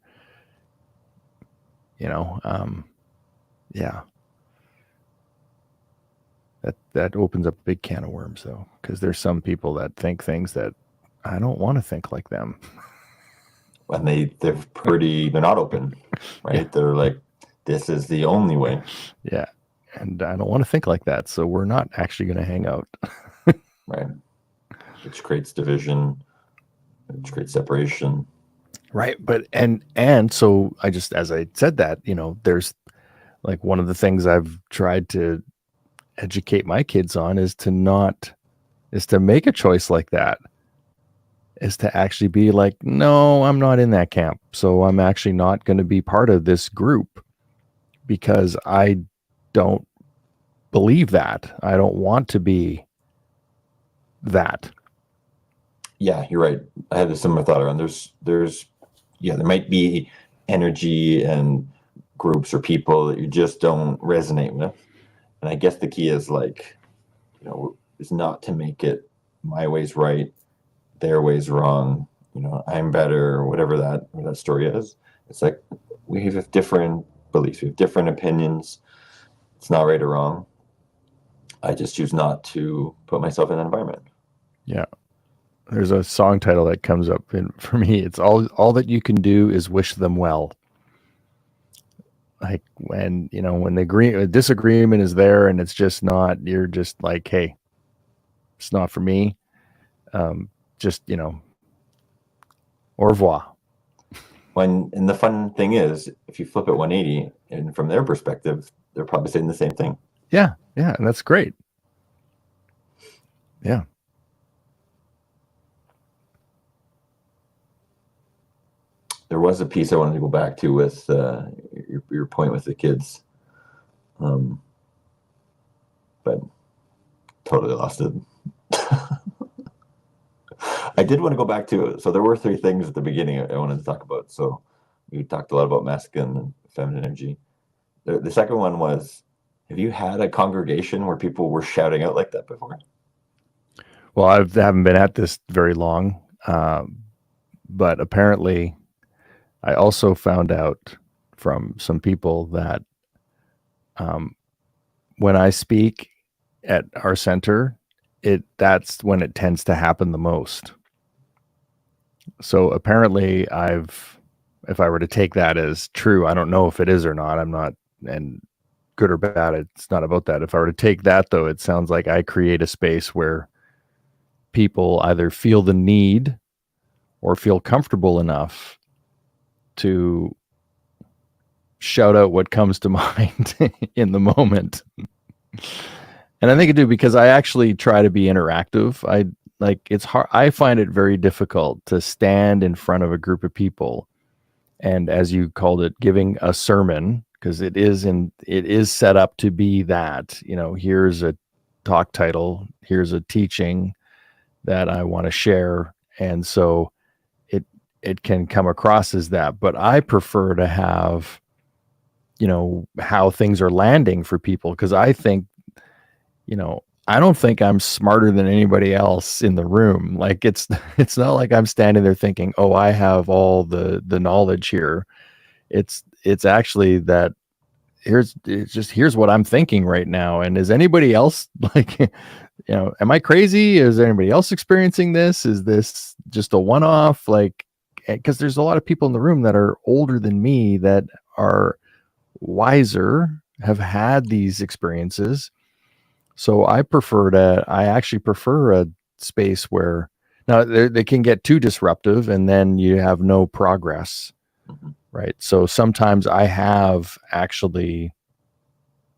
[SPEAKER 1] that opens up a big can of worms, though, because there's some people that think things that I don't want to think like them.
[SPEAKER 2] And they're not open, right?
[SPEAKER 1] Yeah.
[SPEAKER 2] They're like, this is the only way.
[SPEAKER 1] Yeah. And I don't want to think like that. So we're not actually going to hang out.
[SPEAKER 2] Right. Which creates division, which creates separation.
[SPEAKER 1] Right. But, and so as I said that, there's like, one of the things I've tried to educate my kids on is to make a choice like that, is to actually be like, no, I'm not in that camp. So I'm actually not going to be part of this group, because I don't believe that. I don't want to be that.
[SPEAKER 2] Yeah, you're right. I had a similar thought around there might be energy and groups or people that you just don't resonate with. And I guess the key is is not to make it my way's right, their way's wrong, I'm better, or whatever that story is. It's like, we have different beliefs, we have different opinions. It's not right or wrong. I just choose not to put myself in that environment.
[SPEAKER 1] Yeah. There's a song title that comes up, and for me, it's all that you can do is wish them well. Like, when the disagreement is there and it's just not, you're just like, hey, it's not for me. Just, au revoir.
[SPEAKER 2] And the fun thing is, if you flip it 180, and from their perspective, they're probably saying the same thing.
[SPEAKER 1] Yeah. Yeah. And that's great. Yeah.
[SPEAKER 2] There was a piece I wanted to go back to with your point with the kids, but totally lost it. I did want to go back to, so there were 3 things at the beginning I wanted to talk about. So we talked a lot about masculine and feminine energy. The second one was, have you had a congregation where people were shouting out like that before?
[SPEAKER 1] Well, I haven't been at this very long, but apparently I also found out from some people that when I speak at our center, that's when it tends to happen the most. So apparently if I were to take that as true, I don't know if it is or not. I'm not, and good or bad, it's not about that. If I were to take that, though, it sounds like I create a space where people either feel the need or feel comfortable enough to shout out what comes to mind in the moment. And I think I do, because I actually try to be interactive. It's hard. I find it very difficult to stand in front of a group of people, and, as you called it, giving a sermon, because it is set up to be that, here's a talk title, here's a teaching that I want to share. And so it can come across as that, but I prefer to have, how things are landing for people. Cause I think, I don't think I'm smarter than anybody else in the room. Like, it's not like I'm standing there thinking, oh, I have all the knowledge here. It's actually that here's what I'm thinking right now. And is anybody else like, am I crazy? Is anybody else experiencing this? Is this just a one-off? Like, because there's a lot of people in the room that are older than me that are wiser, have had these experiences. So I actually prefer a space where now they can get too disruptive and then you have no progress.
[SPEAKER 2] Mhm.
[SPEAKER 1] Right. So sometimes I have actually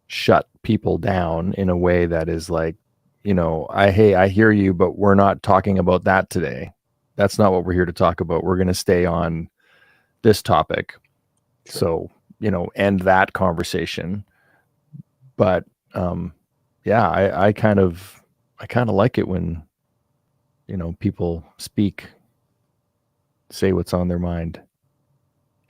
[SPEAKER 1] shut people down in a way that is like, hey, I hear you, but we're not talking about that today. That's not what we're here to talk about. We're going to stay on this topic.
[SPEAKER 2] Sure.
[SPEAKER 1] So, end that conversation. But yeah, I kind of like it when, people say what's on their mind.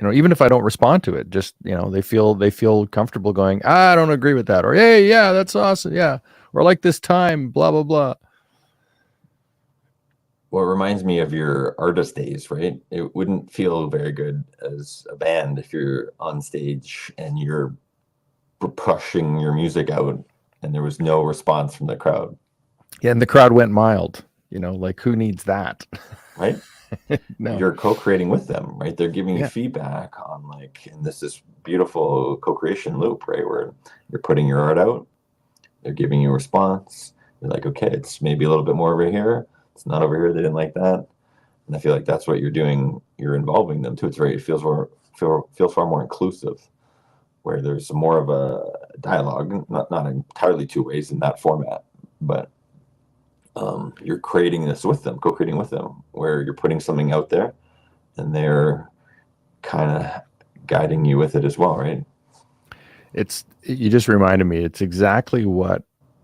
[SPEAKER 1] Even if I don't respond to it, just, they feel comfortable going, I don't agree with that. Or, hey, yeah, that's awesome. Yeah. Or like this time, blah, blah, blah.
[SPEAKER 2] Well, it reminds me of your artist days, right? It wouldn't feel very good as a band if you're on stage and you're pushing your music out and there was no response from the crowd.
[SPEAKER 1] Yeah. And the crowd went mild, like who needs that?
[SPEAKER 2] Right?
[SPEAKER 1] No.
[SPEAKER 2] You're co-creating with them, right? They're giving you
[SPEAKER 1] Yeah.
[SPEAKER 2] feedback on and this is beautiful co-creation loop, right? Where you're putting your art out, they're giving you a response. You're like, okay, it's maybe a little bit more over here. It's not over here. They didn't like that. And I feel like that's what you're doing. You're involving them too. It feels far more inclusive, where there's more of a dialogue, not entirely two ways in that format, but you're creating this with them, co-creating with them, where you're putting something out there and they're kind of guiding you with it as well, right?
[SPEAKER 1] You just reminded me, it's exactly what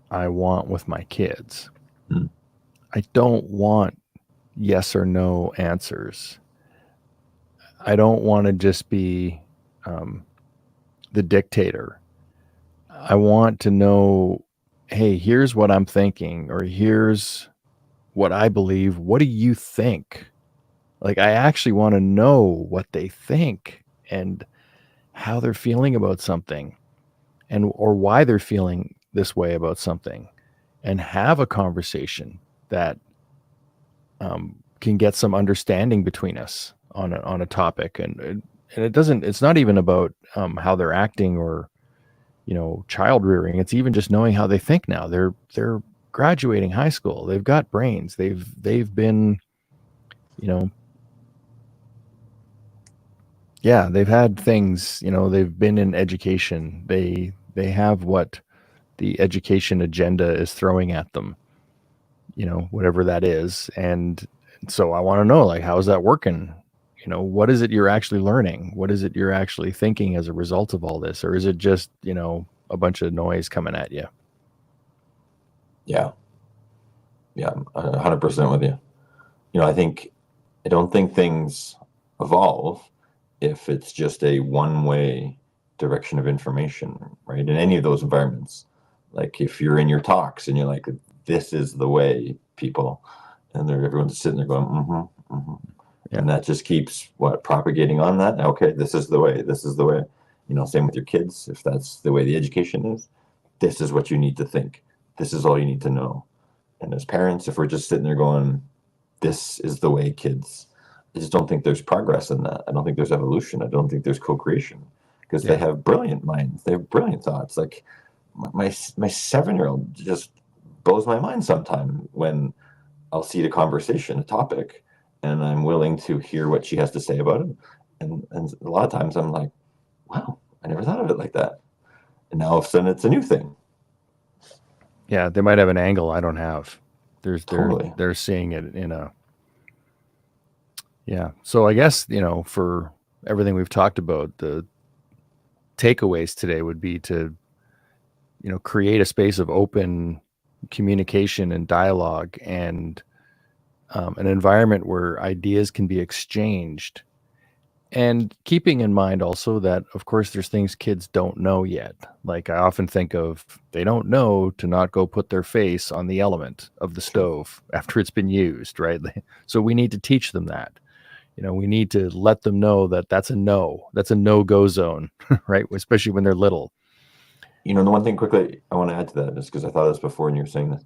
[SPEAKER 1] I want with my kids.
[SPEAKER 2] Mm.
[SPEAKER 1] I don't want yes or no answers. I don't want to just be the dictator. I want to know, hey, here's what I'm thinking, or here's what I believe. What do you think? Like, I actually want to know what they think and how they're feeling about something, or why they're feeling this way about something, and have a conversation that can get some understanding between us on a topic. And it's not even about how they're acting or child rearing. It's even just knowing how they think now. They're graduating high school. They've got brains. They've been, yeah, they've had things, they've been in education. They have what the education agenda is throwing at them, whatever that is. And so I want to know, like, how is that working? What is it you're actually learning? What is it you're actually thinking as a result of all this? Or is it just, a bunch of noise coming at you?
[SPEAKER 2] Yeah. Yeah. I'm 100% with you. I don't think things evolve if it's just a one-way direction of information, right? In any of those environments. Like if you're in your talks and you're like, this is the way, people, and everyone's sitting there going, mm-hmm, mm-hmm.
[SPEAKER 1] Yeah.
[SPEAKER 2] And that just keeps propagating on that. Okay, this is the way. This is the way. Same with your kids. If that's the way the education is, this is what you need to think. This is all you need to know. And as parents, if we're just sitting there going, this is the way, kids, I just don't think there's progress in that. I don't think there's evolution. I don't think there's co-creation, because they have brilliant minds. They have brilliant thoughts. Like my 7-year-old just blows my mind sometime when I'll see the conversation, a topic, and I'm willing to hear what she has to say about it. And a lot of times I'm like, wow, I never thought of it like that. And now all of a sudden it's a new thing.
[SPEAKER 1] Yeah, they might have an angle I don't have.
[SPEAKER 2] Totally.
[SPEAKER 1] They're seeing it in a, yeah. So I guess, for everything we've talked about, the takeaways today would be to, create a space of open communication and dialogue, and an environment where ideas can be exchanged, and keeping in mind also that, of course, there's things kids don't know yet. Like I often think of, they don't know to not go put their face on the element of the stove after it's been used, right? So we need to teach them that. We need to let them know that that's a no-go zone, right? Especially when they're little.
[SPEAKER 2] the one thing quickly I want to add to that is because I thought of this before and you were saying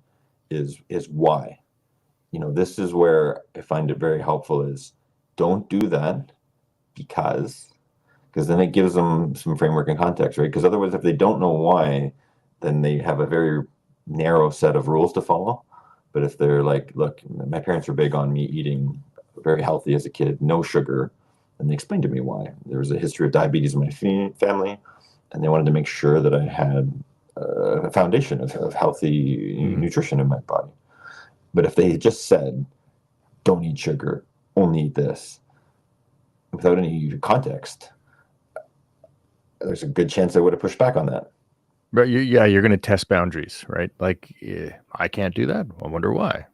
[SPEAKER 2] this is why. This is where I find it very helpful is don't do that because then it gives them some framework and context, right? Because otherwise, if they don't know why, then they have a very narrow set of rules to follow. But if they're like, look, my parents were big on me eating very healthy as a kid, no sugar, and they explained to me why. There was a history of diabetes in my family, and they wanted to make sure that I had a foundation of healthy nutrition in my body. But if they just said, don't eat sugar, only eat this, without any context, there's a good chance I would have pushed back on that.
[SPEAKER 1] But you're going to test boundaries, right? Like, I can't do that. I wonder why.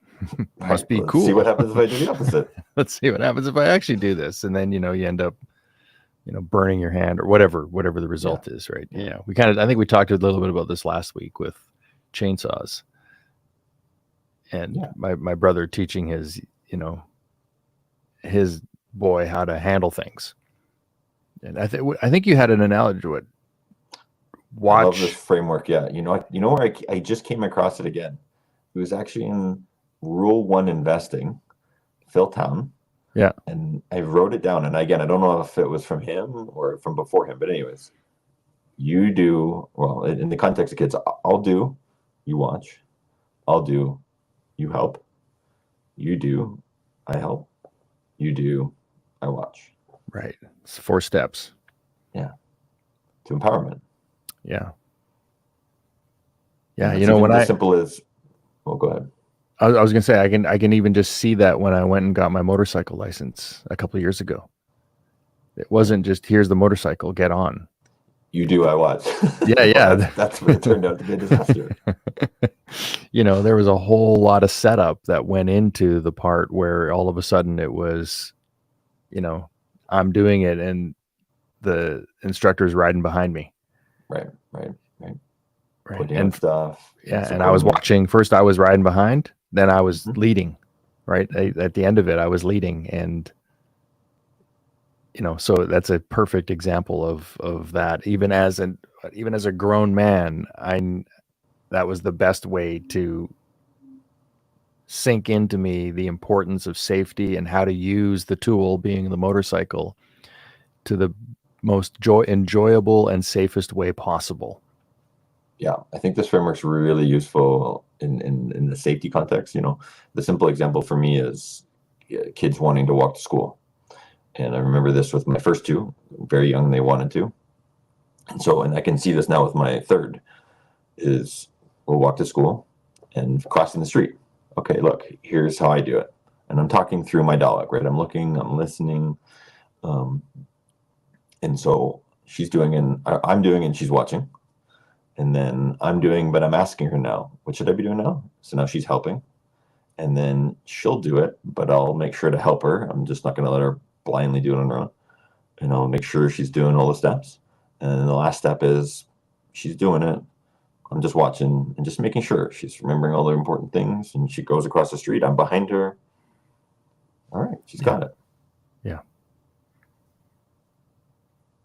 [SPEAKER 1] Must be
[SPEAKER 2] Let's
[SPEAKER 1] cool.
[SPEAKER 2] see what happens if I do the opposite.
[SPEAKER 1] Let's see what happens if I actually do this. And then, you end up, burning your hand or whatever the result is, right? Yeah. I think we talked a little bit about this last week with chainsaws and my brother teaching his, his boy how to handle things. And I think you had an analogy to it.
[SPEAKER 2] I love this framework. Yeah. Where I just came across it again. It was actually in Rule 1 Investing, Phil Town.
[SPEAKER 1] Yeah.
[SPEAKER 2] And I wrote it down. And again, I don't know if it was from him or from before him, but anyways, you do, well, in the context of kids, I'll do, you watch. I'll do, you help. You do, I help. You do, I watch.
[SPEAKER 1] Right. It's 4 steps.
[SPEAKER 2] Yeah. To empowerment.
[SPEAKER 1] Yeah. Yeah.
[SPEAKER 2] When as simple as, well, go ahead.
[SPEAKER 1] I was going to say, I can even just see that when I went and got my motorcycle license a couple of years ago. It wasn't just, here's the motorcycle, get on.
[SPEAKER 2] You do, I watch.
[SPEAKER 1] Yeah.
[SPEAKER 2] That's what it turned out to be a disaster.
[SPEAKER 1] There was a whole lot of setup that went into the part where all of a sudden it was, I'm doing it and the instructor's riding behind me.
[SPEAKER 2] Right. Putting
[SPEAKER 1] And
[SPEAKER 2] stuff.
[SPEAKER 1] Yeah. And I was watching. First I was riding behind, then I was leading, right? At the end of it, I was leading. And, so that's a perfect example of that. Even as a grown man, that was the best way to sink into me the importance of safety and how to use the tool, being the motorcycle, to the most enjoyable and safest way possible.
[SPEAKER 2] Yeah, I think this framework's really useful in the safety context. The simple example for me is kids wanting to walk to school. And I remember this with my first two, very young, they wanted to. And I can see this now with my third, is we'll walk to school and crossing the street. Okay, look, here's how I do it. And I'm talking through my dialogue, right? I'm looking, I'm listening. And so she's doing and I'm doing and she's watching. And then I'm doing, but I'm asking her now, what should I be doing now? So now she's helping. And then she'll do it, but I'll make sure to help her. I'm just not going to let her blindly do it on her own. And I'll make sure she's doing all the steps. And then the last step is she's doing it. I'm just watching and just making sure she's remembering all the important things. And she goes across the street. I'm behind her. All right, she's got it.
[SPEAKER 1] Yeah.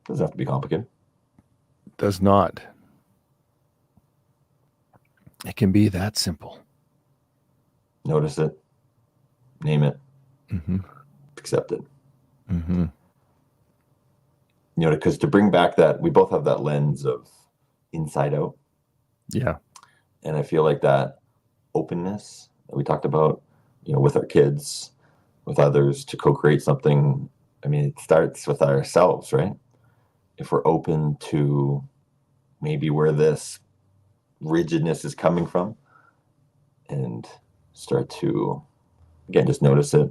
[SPEAKER 2] Doesn't have to be complicated.
[SPEAKER 1] Does not. It can be that simple.
[SPEAKER 2] Notice it. Name it.
[SPEAKER 1] Mm-hmm.
[SPEAKER 2] Accept it.
[SPEAKER 1] Mm-hmm.
[SPEAKER 2] Because to bring back that, we both have that lens of inside out.
[SPEAKER 1] Yeah.
[SPEAKER 2] And I feel like that openness that we talked about, with our kids, with others, to co-create something. I mean, it starts with ourselves, right? If we're open to maybe where this rigidness is coming from and start to, again, just notice it,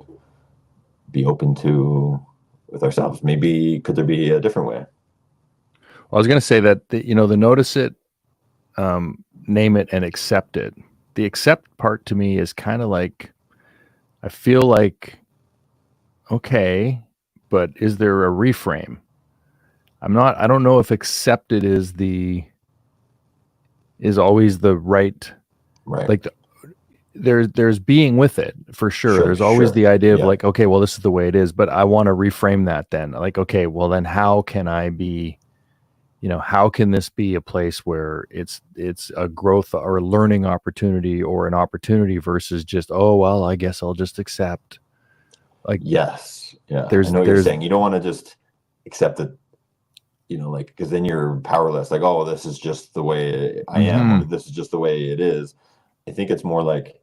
[SPEAKER 2] be open to with ourselves. Maybe could there be a different way?
[SPEAKER 1] Well, I was going to say that, the notice it, name it, and accept it. The accept part to me is kind of like, I feel like, okay, but is there a reframe? I don't know if accepted is always the right. Like there's being with it for sure. There's always the idea of like, okay, well, this is the way it is, but I want to reframe that then. Like, okay, well then how can I be how can this be a place where it's a growth or a learning opportunity or an opportunity versus just, oh well, I guess I'll just accept. Like,
[SPEAKER 2] yes, yeah, I
[SPEAKER 1] there's
[SPEAKER 2] know what you're saying. You don't want to just accept it, like, because then you're powerless. Like, oh, this is just the way I am, or this is just the way it is. I think it's more like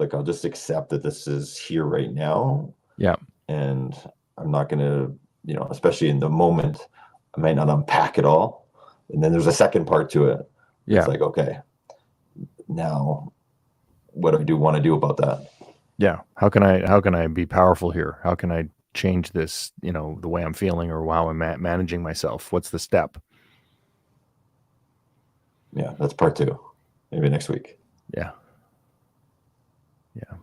[SPEAKER 2] I'll just accept that this is here right now.
[SPEAKER 1] Yeah.
[SPEAKER 2] And I'm not going to, especially in the moment, I might not unpack it all. And then there's a second part to it.
[SPEAKER 1] Yeah.
[SPEAKER 2] It's like, okay, now what do I want to do about that?
[SPEAKER 1] Yeah. How can I be powerful here? How can I change this, the way I'm feeling or how I'm managing myself? What's the step?
[SPEAKER 2] Yeah, that's part 2. Maybe next week.
[SPEAKER 1] Yeah. Yeah.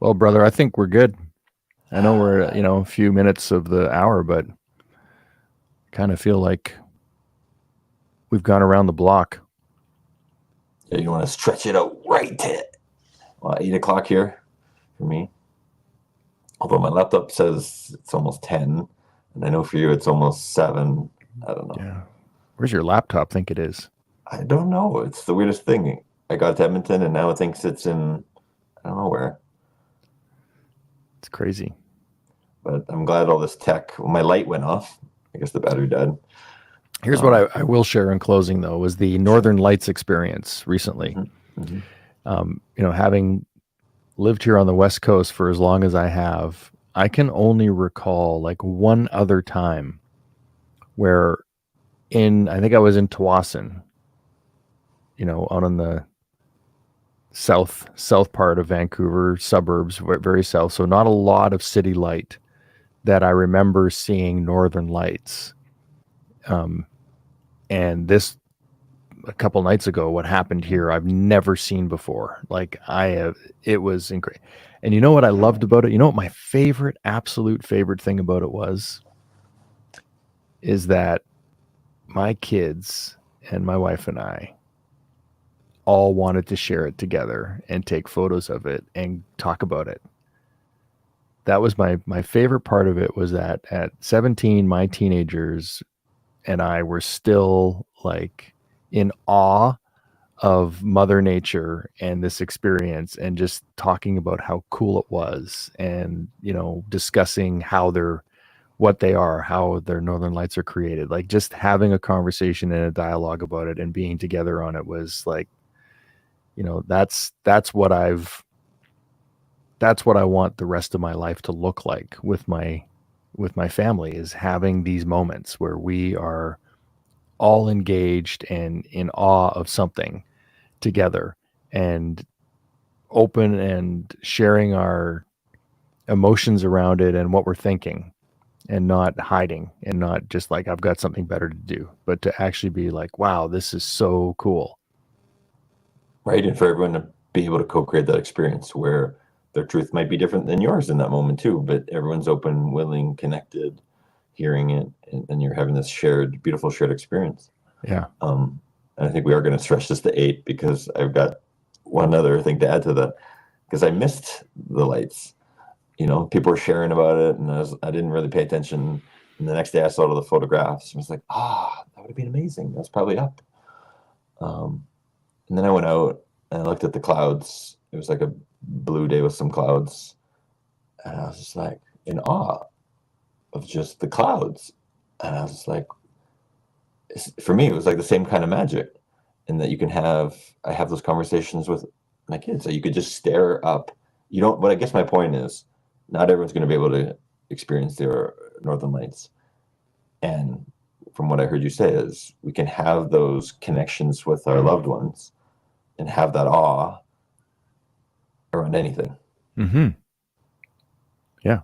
[SPEAKER 1] Well, brother, I think we're good. I know we're, a few minutes of the hour, but kind of feel like we've gone around the block.
[SPEAKER 2] Yeah, you want to stretch it out right to 8 o'clock here for me. Although my laptop says it's almost 10, and I know for you it's almost 7. I don't know.
[SPEAKER 1] Yeah. Where's your laptop think it is?
[SPEAKER 2] I don't know. It's the weirdest thing. I got to Edmonton, and now it thinks it's in, I don't know where.
[SPEAKER 1] It's crazy.
[SPEAKER 2] But I'm glad all this tech. Well, my light went off. I guess the battery died.
[SPEAKER 1] Here's what I will share in closing, though, was the Northern Lights experience recently. Having lived here on the West Coast for as long as I have, I can only recall like one other time where I think I was in Tawasin, out on the south part of Vancouver, suburbs, very south. So not a lot of city light, that I remember seeing Northern Lights. And this, a couple nights ago, what happened here, I've never seen before. Like it was incredible. And you know what I loved about it? You know what my absolute favorite thing about it is that my kids and my wife and I all wanted to share it together and take photos of it and talk about it. That was my favorite part of it, was that at 17, my teenagers and I were still like in awe of Mother Nature and this experience, and just talking about how cool it was, and discussing how what they are, how their Northern Lights are created. Like, just having a conversation and a dialogue about it and being together on it was like, that's what I want the rest of my life to look like with my family, is having these moments where we are all engaged and in awe of something together, and open and sharing our emotions around it and what we're thinking, and not hiding, and not just like, I've got something better to do, but to actually be like, wow, this is so cool.
[SPEAKER 2] Right. And for everyone to be able to co-create that experience where their truth might be different than yours in that moment too, but everyone's open, willing, connected, hearing it, and you're having this beautiful shared experience.
[SPEAKER 1] Yeah.
[SPEAKER 2] And I think we are going to stretch this to 8, because I've got one other thing to add to that, because I missed the lights. People were sharing about it, and I didn't really pay attention. And the next day I saw all the photographs, and I was like, that would have been amazing. That's probably up. And then I went out and I looked at the clouds. It was like a blue day with some clouds. And I was just like in awe of just the clouds. And I was just like, for me, it was like the same kind of magic. And that I have those conversations with my kids. So you could just stare up. But I guess my point is, not everyone's going to be able to experience their Northern Lights. And from what I heard you say is, we can have those connections with our loved ones and have that awe around anything.
[SPEAKER 1] Mm-hmm. Yeah.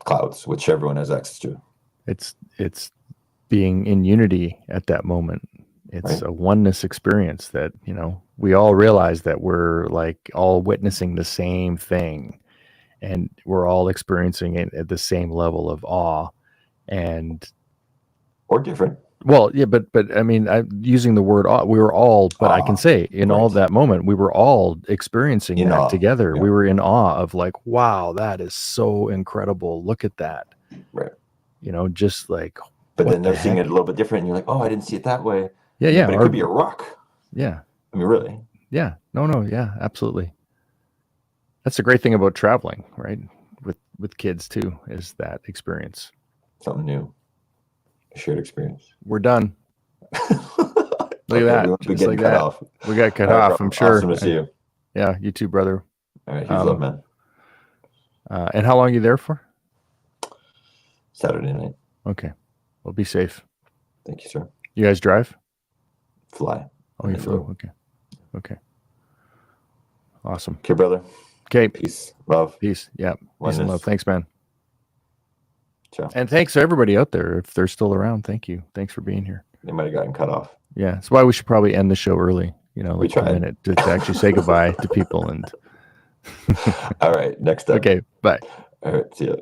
[SPEAKER 2] Clouds, which everyone has access to.
[SPEAKER 1] It's being in unity at that moment. It's a oneness experience that, we all realize that we're like all witnessing the same thing, and we're all experiencing it at the same level of awe,
[SPEAKER 2] or different.
[SPEAKER 1] Well, yeah, but I mean, using the word awe, we were all, but I can say in all that moment, we were all experiencing in that awe together. Yeah. We were in awe of like, wow, that is so incredible. Look at that.
[SPEAKER 2] Right.
[SPEAKER 1] Just like,
[SPEAKER 2] but
[SPEAKER 1] What
[SPEAKER 2] then they're
[SPEAKER 1] the
[SPEAKER 2] seeing it
[SPEAKER 1] heck?
[SPEAKER 2] a little bit different. And you're like, oh, I didn't see it that way.
[SPEAKER 1] Yeah,
[SPEAKER 2] And
[SPEAKER 1] yeah.
[SPEAKER 2] but it could be a rock.
[SPEAKER 1] Yeah,
[SPEAKER 2] I mean, really,
[SPEAKER 1] yeah. No, yeah, absolutely. That's the great thing about traveling, right? With kids too, is that experience.
[SPEAKER 2] something new, a shared experience.
[SPEAKER 1] We're done. Look
[SPEAKER 2] Okay,
[SPEAKER 1] at
[SPEAKER 2] we
[SPEAKER 1] that.
[SPEAKER 2] won't be
[SPEAKER 1] Just
[SPEAKER 2] getting
[SPEAKER 1] like
[SPEAKER 2] cut
[SPEAKER 1] that.
[SPEAKER 2] off.
[SPEAKER 1] We got cut
[SPEAKER 2] All right,
[SPEAKER 1] off, I'm
[SPEAKER 2] bro.
[SPEAKER 1] sure.
[SPEAKER 2] Awesome to see you.
[SPEAKER 1] Yeah, you too, brother.
[SPEAKER 2] All right, huge love, man.
[SPEAKER 1] And how long are you there for?
[SPEAKER 2] Saturday night.
[SPEAKER 1] Okay. Well, be safe.
[SPEAKER 2] Thank you, sir.
[SPEAKER 1] You guys drive?
[SPEAKER 2] Fly.
[SPEAKER 1] Oh, you flew. Okay. Okay. Awesome.
[SPEAKER 2] Okay, brother.
[SPEAKER 1] Okay.
[SPEAKER 2] Peace. Love.
[SPEAKER 1] Peace. Yeah. Peace
[SPEAKER 2] Oneness.
[SPEAKER 1] and love. Thanks, man.
[SPEAKER 2] Ciao.
[SPEAKER 1] And thanks to everybody out there. If they're still around, thank you. Thanks for being here.
[SPEAKER 2] They might have gotten cut off.
[SPEAKER 1] Yeah. That's why we should probably end the show early, like
[SPEAKER 2] We tried.
[SPEAKER 1] a minute to actually say goodbye to people. And
[SPEAKER 2] all right. Next time.
[SPEAKER 1] okay. Bye.
[SPEAKER 2] All right. See ya.